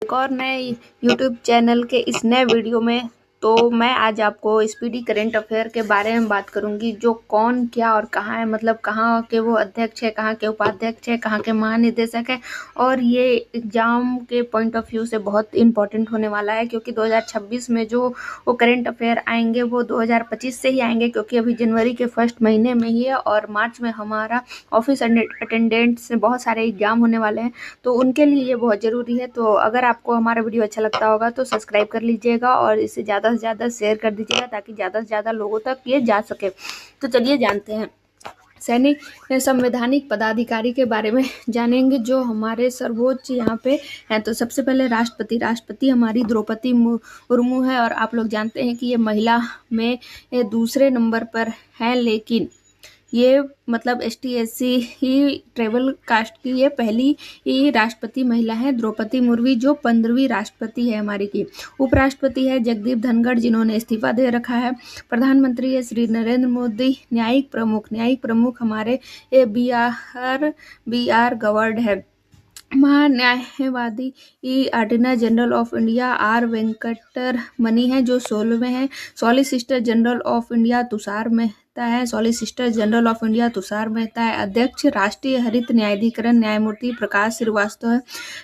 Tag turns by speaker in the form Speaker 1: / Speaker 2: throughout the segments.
Speaker 1: एक और नए यूट्यूब चैनल के इस नए वीडियो में। तो मैं आज आपको स्पीडी करंट अफेयर के बारे में बात करूंगी, जो कौन क्या और कहाँ है, मतलब कहाँ के वो अध्यक्ष है, कहाँ के उपाध्यक्ष है, कहाँ के महानिदेशक है। और ये एग्जाम के पॉइंट ऑफ व्यू से बहुत इम्पोर्टेंट होने वाला है, क्योंकि 2026 में जो वो करंट अफेयर आएंगे वो 2025 से ही आएंगे, क्योंकि अभी जनवरी के फर्स्ट महीने में ही है और मार्च में हमारा ऑफिस अटेंडेंट से बहुत सारे एग्जाम होने वाले हैं। तो उनके लिए ये बहुत ज़रूरी है। तो अगर आपको हमारा वीडियो अच्छा लगता होगा तो सब्सक्राइब कर लीजिएगा और इसे ज़्यादा से ज़्यादा शेयर कर दीजिएगा, ताकि ज़्यादा से ज़्यादा लोगों तक ये जा सके। तो चलिए जानते हैं। सैनिक संवैधानिक पदाधिकारी के बारे में जानेंगे, जो हमारे सर्वोच्च यहाँ पे हैं। तो सबसे पहले राष्ट्रपति हमारी द्रौपदी मुर्मू है, और आप लोग जानते हैं कि ये महिला में ये दूसरे नंबर पर है, लेकिन ये मतलब ST/SC ही ट्राइबल कास्ट की ये पहली ही राष्ट्रपति महिला है, द्रौपदी मुर्मू, जो 15वीं राष्ट्रपति है हमारी की। उपराष्ट्रपति है जगदीप धनखड़, जिन्होंने इस्तीफा दे रखा है। प्रधानमंत्री है श्री नरेंद्र मोदी। न्यायिक प्रमुख हमारे BR गवर्ड है। महान्यायवादी ऑर्डिनर general of India R Venkataramani है, जो 16वें हैं। Solicitor general of India Tushar Mehta है। अध्यक्ष राष्ट्रीय हरित न्यायाधिकरण न्यायमूर्ति प्रकाश श्रीवास्तव है।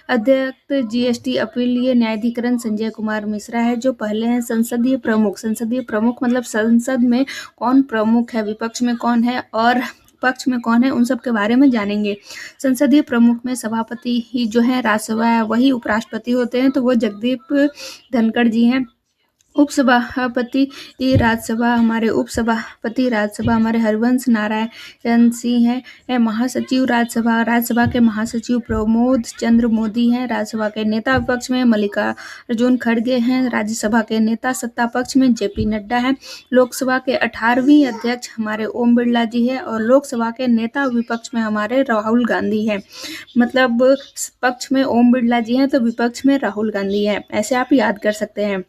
Speaker 1: अध्यक्ष GST अपीलीय न्यायाधिकरण संजय कुमार मिश्रा है, जो पहले हैं। संसदीय प्रमुख मतलब संसद में कौन प्रमुख है, विपक्ष में कौन है और पक्ष में कौन है, उन सब के बारे में जानेंगे। संसदीय प्रमुख में सभापति ही जो है राज्यसभा वही उपराष्ट्रपति होते हैं, तो वो जगदीप धनखड़ जी हैं। उपसभापति राज्यसभा हमारे हरिवंश नारायण सिंह हैं। महासचिव राज्यसभा के महासचिव प्रमोद चंद्र मोदी हैं। राज्यसभा के नेता विपक्ष में मल्लिकार्जुन खड़गे हैं। राज्यसभा के नेता सत्ता पक्ष में JP नड्डा हैं। लोकसभा के 18वीं अध्यक्ष हमारे ओम बिरला जी है, और लोकसभा के नेता विपक्ष में हमारे राहुल गांधी हैं। मतलब पक्ष में ओम बिरला जी हैं तो विपक्ष में राहुल गांधी हैं, ऐसे आप याद कर सकते हैं।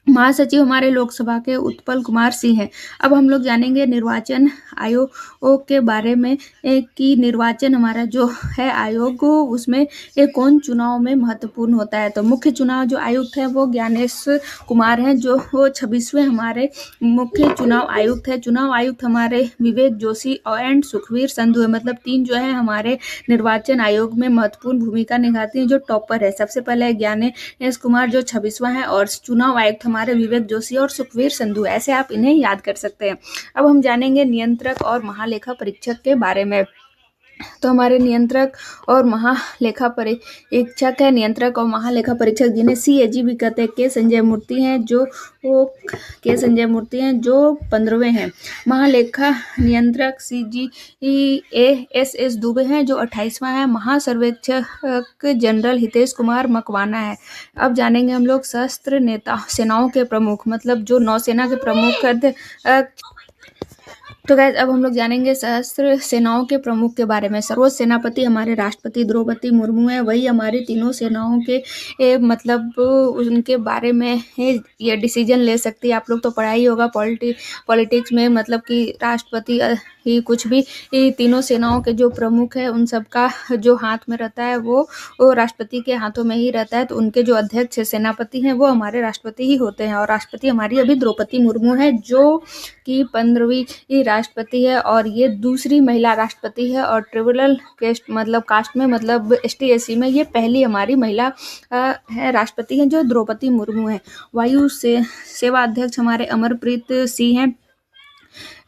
Speaker 1: महासचिव हमारे लोकसभा के उत्पल कुमार सिंह हैं। अब हम लोग जानेंगे निर्वाचन आयोग के बारे में कि निर्वाचन हमारा जो है आयोग, उसमें कौन चुनाव में महत्वपूर्ण होता है। तो मुख्य चुनाव जो आयुक्त है वो ज्ञानेश कुमार हैं, जो वो 26वें हमारे मुख्य चुनाव आयुक्त है। चुनाव आयुक्त हमारे विवेक जोशी एंड सुखवीर संधू है। मतलब 3 जो है हमारे निर्वाचन आयोग में महत्वपूर्ण भूमिका निभाते हैं। जो टॉपर है सबसे पहले ज्ञानेश कुमार, जो 26वां है, और चुनाव आयुक्त हमारे विवेक जोशी और सुखवीर संधू, ऐसे आप इन्हें याद कर सकते हैं। अब हम जानेंगे नियंत्रक और महालेखा परीक्षक के बारे में। तो हमारे नियंत्रक और महालेखा परीक्षक है। नियंत्रक और महालेखा परीक्षक जिन्हें CAG भी कहते हैं, के संजय मूर्ति हैं, जो 15वें हैं। महालेखा नियंत्रक CGA SS दुबे हैं, जो 28वां है। महासर्वेक्षक जनरल हितेश कुमार मकवाना है। अब जानेंगे हम लोग सशस्त्र सेनाओं के प्रमुख, मतलब जो नौसेना के प्रमुख। तो गाइस अब हम लोग जानेंगे सशस्त्र सेनाओं के प्रमुख के बारे में। सर्वोच्च सेनापति हमारे राष्ट्रपति द्रौपदी मुर्मू है, वही हमारी तीनों सेनाओं के मतलब उनके बारे में ये डिसीजन ले सकती है। आप लोग तो पढ़ा ही होगा पॉलिटिक्स में, मतलब कि राष्ट्रपति ही कुछ भी तीनों सेनाओं के जो प्रमुख है उन सब का जो हाथ में रहता है वो राष्ट्रपति के हाथों में ही रहता है। तो उनके जो अध्यक्ष सेनापति हैं वो हमारे राष्ट्रपति ही होते हैं, और राष्ट्रपति हमारी अभी द्रौपदी मुर्मू है, जो कि 15वीं राष्ट्रपति है, और ये दूसरी महिला राष्ट्रपति है। और ट्राइबल कास्ट में मतलब ST/SC में ये पहली हमारी महिला है राष्ट्रपति है, जो द्रौपदी मुर्मू है। वायु सेवा अध्यक्ष हमारे अमरप्रीत सिंह हैं।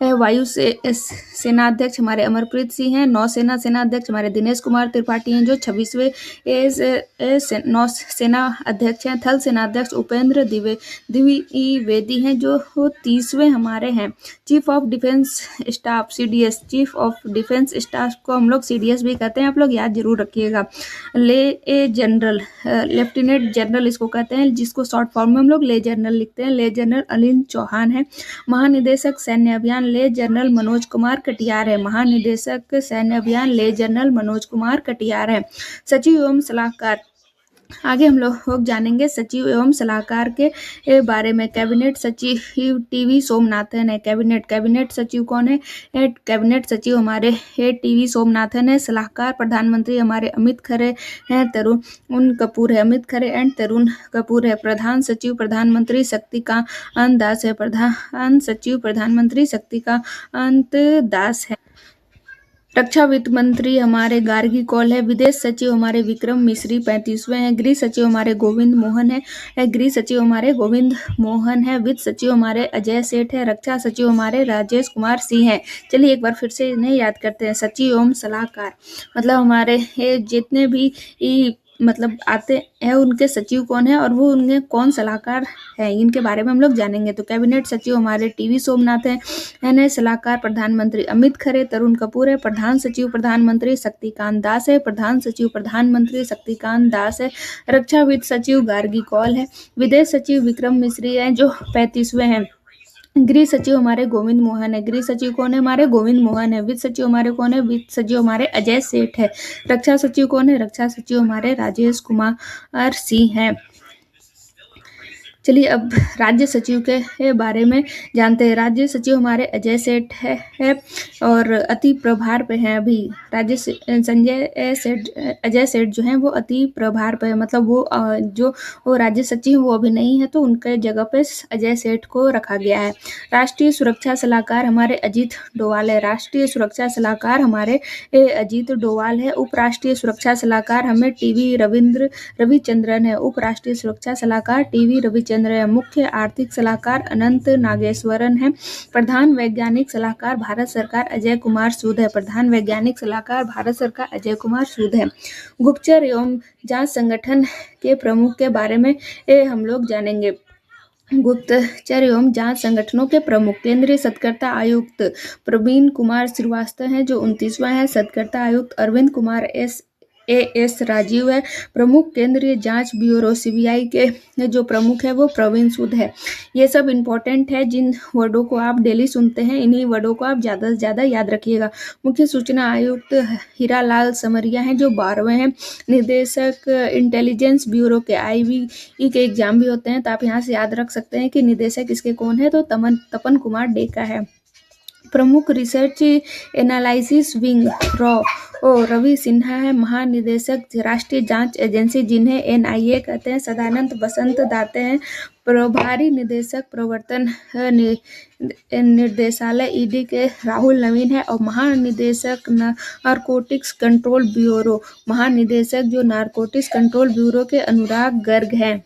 Speaker 1: वायु सेनाध्यक्ष हमारे अमरप्रीत सिंह हैं। नौसेना सेनाध्यक्ष हमारे दिनेश कुमार त्रिपाठी हैं, जो 26वें नौसेना अध्यक्ष हैं। थल सेनाध्यक्ष उपेंद्र द्विवेदी हैं, जो 30वें हमारे हैं। Chief of defence staff CDS, chief of defence staff को हम लोग CDS भी कहते हैं, आप लोग याद जरूर रखिएगा। लेफ्टिनेंट जनरल इसको कहते हैं, जिसको शॉर्ट फॉर्म में हम लोग ले जनरल लिखते हैं। ले जनरल अनिल चौहान है। महानिदेशक सैन्य अभियान ले जनरल मनोज कुमार कटियार है। महानिदेशक सैन्य अभियान ले जनरल मनोज कुमार कटियार है। सचिव एवं सलाहकार आगे हम लोग जानेंगे सचिव एवं सलाहकार के बारे में। कैबिनेट सचिव टीवी सोमनाथन है। कैबिनेट सचिव कौन है? कैबिनेट सचिव हमारे टीवी सोमनाथन है। सलाहकार प्रधानमंत्री हमारे अमित खरे हैं, तरुण कपूर है। अमित खरे एंड तरुण कपूर है। प्रधान सचिव प्रधानमंत्री शक्तिकांत दास है। प्रधान सचिव प्रधानमंत्री शक्तिकांत दास है। रक्षा वित्त मंत्री हमारे गार्गी कौल है। विदेश सचिव हमारे विक्रम मिश्री 35वें हैं। गृह सचिव हमारे गोविंद मोहन है। गृह सचिव हमारे गोविंद मोहन है। वित्त सचिव हमारे अजय सेठ है। रक्षा सचिव हमारे राजेश कुमार सिंह है। चलिए एक बार फिर से इन्हें याद करते हैं। सचिव एवं सलाहकार मतलब हमारे जितने भी मतलब आते हैं उनके सचिव कौन है और वो उनके कौन सलाहकार हैं, इनके बारे में हम लोग जानेंगे। तो कैबिनेट सचिव हमारे टीवी सोमनाथ है। सलाहकार प्रधानमंत्री अमित खरे, तरुण कपूर है। प्रधान सचिव प्रधानमंत्री शक्तिकांत दास है। प्रधान सचिव प्रधानमंत्री शक्तिकांत दास है। रक्षा वित्त सचिव गार्गी कौल है। विदेश सचिव विक्रम मिश्री है जो 35वें हैं। गृह सचिव हमारे गोविंद मोहन है। गृह सचिव कौन है? हमारे गोविंद मोहन है। वित्त सचिव हमारे कौन है? वित्त सचिव हमारे अजय सेठ है। रक्षा सचिव कौन है? रक्षा सचिव हमारे राजेश कुमार सिंह है। चलिए अब राज्य सचिव के बारे में जानते हैं। राज्य सचिव हमारे अजय सेठ है और अति प्रभार पे हैं अभी। अजय सेठ जो हैं वो अति प्रभार पे है, मतलब वो राज्य सचिव वो अभी नहीं है, तो उनके जगह पे अजय सेठ को रखा गया है। राष्ट्रीय सुरक्षा सलाहकार हमारे अजीत डोवाल है। राष्ट्रीय सुरक्षा सलाहकार हमारे अजीत डोवाल है। उप राष्ट्रीय सुरक्षा सलाहकार हमें टीवी रविचंद्रन है। उप राष्ट्रीय सुरक्षा सलाहकार टीवी रविचंद्रन है। मुख्य आर्थिक सलाहकार अनंत नागेश्वरन है। प्रधान वैज्ञानिक सलाहकार भारत सरकार अजय कुमार सूद है। प्रधान वैज्ञानिक सलाहकार भारत सरकार अजय कुमार सूद है। गुप्तचर एवं जांच संगठन के प्रमुख के बारे में हम लोग जानेंगे। गुप्तचर एवं जांच संगठनों के प्रमुख केंद्रीय सतर्कता आयुक्त प्रवीण कुमार श्रीवास्तव हैं जो 29वां है। सतर्कता आयुक्त अरविंद कुमार एस राजीव है। प्रमुख केंद्रीय जांच ब्यूरो सीबीआई के जो प्रमुख है वो प्रवीण सूद है। ये सब इम्पोर्टेंट है, जिन वर्डों को आप डेली सुनते हैं इन्हीं वर्डों को आप ज़्यादा से ज़्यादा याद रखिएगा। मुख्य सूचना आयुक्त हीरालाल समरिया हैं जो 12वें हैं। निदेशक इंटेलिजेंस ब्यूरो के IB के एग्जाम भी होते हैं, तो आप यहाँ से याद रख सकते हैं कि निदेशक इसके कौन है, तो तपन कुमार डेका है। प्रमुख research analysis wing Ravi Sinha है। महानिदेशक राष्ट्रीय जांच एजेंसी जिन्हें NIA कहते हैं सदानंद बसंत दाते हैं। प्रभारी निदेशक प्रवर्तन निर्देशालय ED के राहुल नवीन है। और महानिदेशक नारकोटिक्स कंट्रोल ब्यूरो जो नारकोटिक्स कंट्रोल ब्यूरो के अनुराग गर्ग हैं।